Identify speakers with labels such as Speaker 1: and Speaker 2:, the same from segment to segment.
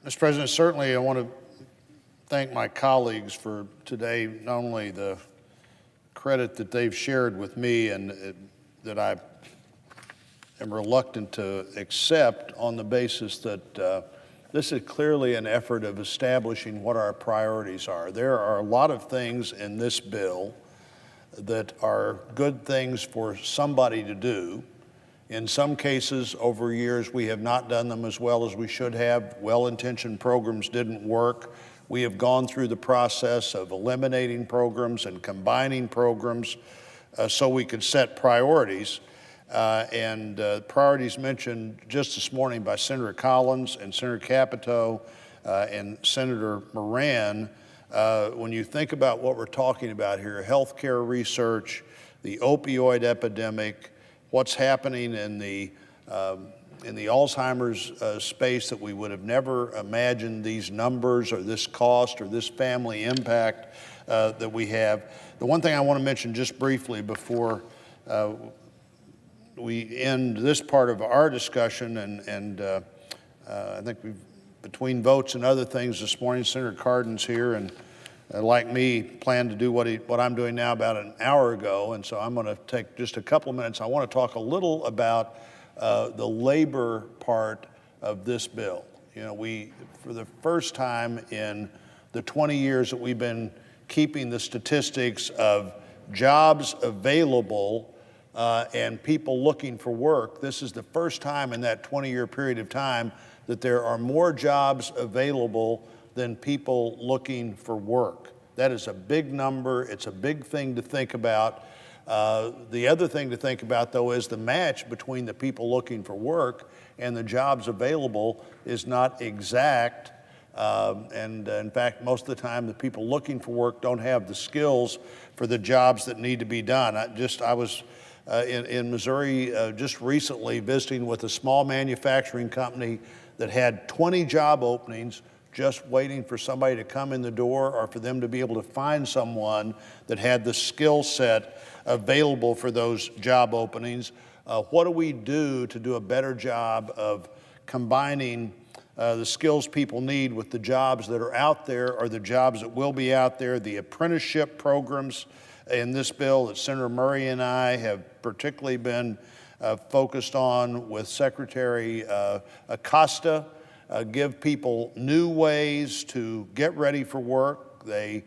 Speaker 1: Mr. President, certainly I want to thank my colleagues for today, not only the credit that they've shared with me and that I am reluctant to accept on the basis that this is clearly an effort of establishing what our priorities are. There are a lot of things in this bill that are good things for somebody to do. In some cases, over years, we have not done them as well as we should have. Well-intentioned programs didn't work. We have gone through the process of eliminating programs and combining programs so we could set priorities. Priorities mentioned just this morning by Senator Collins and Senator Capito and Senator Moran. When you think about what we're talking about here, healthcare research, the opioid epidemic, what's happening in the Alzheimer's space that we would have never imagined these numbers or this cost or this family impact that we have. The one thing I want to mention just briefly before we end this part of our discussion, and I think we've, between votes and other things this morning, Senator Cardin's here and like me, planned to do what I'm doing now about an hour ago, and so I'm going to take just a couple of minutes. I want to talk a little about the labor part of this bill. You know, we, for the first time in the 20 years that we've been keeping the statistics of jobs available and people looking for work, this is the first time in that 20-year period of time that there are more jobs available than people looking for work. That is a big number. It's a big thing to think about. The other thing to think about, though, is the match between the people looking for work and the jobs available is not exact. In fact, most of the time, the people looking for work don't have the skills for the jobs that need to be done. I was in Missouri just recently visiting with a small manufacturing company that had 20 job openings, just waiting for somebody to come in the door or for them to be able to find someone that had the skill set available for those job openings. What do we do to do a better job of combining the skills people need with the jobs that are out there or the jobs that will be out there? The apprenticeship programs in this bill that Senator Murray and I have particularly been focused on with Secretary Acosta, give people new ways to get ready for work. They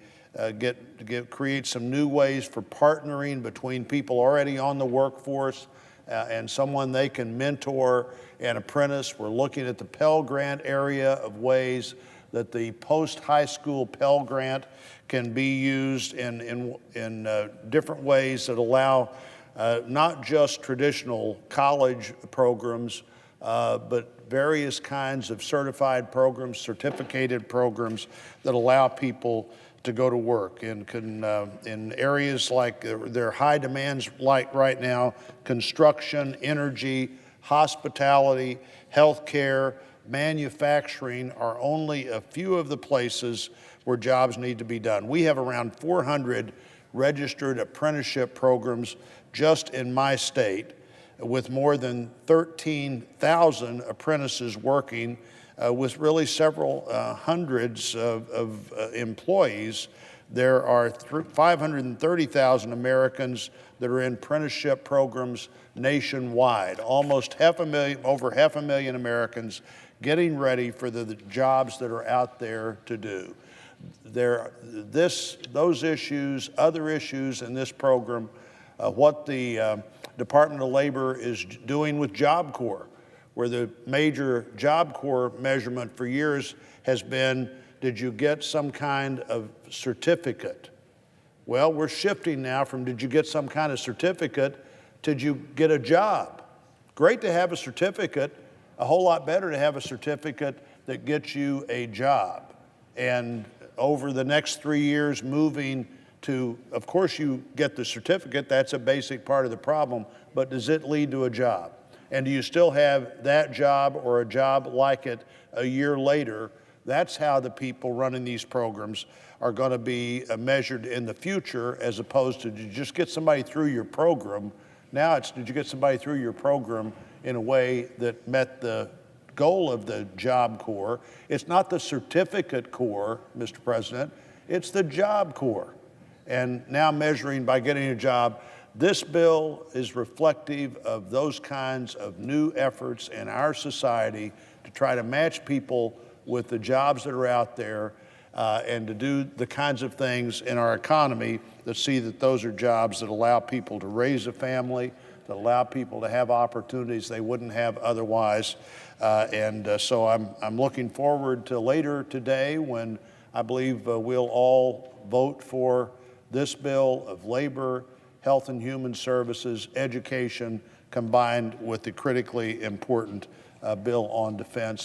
Speaker 1: create some new ways for partnering between people already on the workforce and someone they can mentor and apprentice. We're looking at the Pell Grant area of ways that the post-high school Pell Grant can be used in different ways that allow not just traditional college programs, but various kinds of certified programs, certificated programs that allow people to go to work in areas like there are high demands like right now: construction, energy, hospitality, healthcare, manufacturing are only a few of the places where jobs need to be done. We have around 400 registered apprenticeship programs just in my state, with more than 13,000 apprentices working with really several hundreds of employees. There are 530,000 Americans that are in apprenticeship programs nationwide, almost over half a million Americans getting ready for the jobs that are out there to do. Those issues, other issues in this program, what the Department of Labor is doing with Job Corps, where the major Job Corps measurement for years has been, did you get some kind of certificate? Well, we're shifting now from did you get some kind of certificate, did you get a job? Great to have a certificate, a whole lot better to have a certificate that gets you a job. And over the next 3 years, moving to, of course you get the certificate, that's a basic part of the problem, but does it lead to a job? And do you still have that job or a job like it a year later? That's how the people running these programs are going to be measured in the future, as opposed to did you just get somebody through your program? Now it's did you get somebody through your program in a way that met the goal of the Job Corps. It's not the Certificate Corps, Mr. President, it's the Job Corps. And now measuring by getting a job, this bill is reflective of those kinds of new efforts in our society to try to match people with the jobs that are out there and to do the kinds of things in our economy that see that those are jobs that allow people to raise a family, that allow people to have opportunities they wouldn't have otherwise. So I'm looking forward to later today when I believe we'll all vote for this bill of labor, health and human services, education, combined with the critically important bill on defense.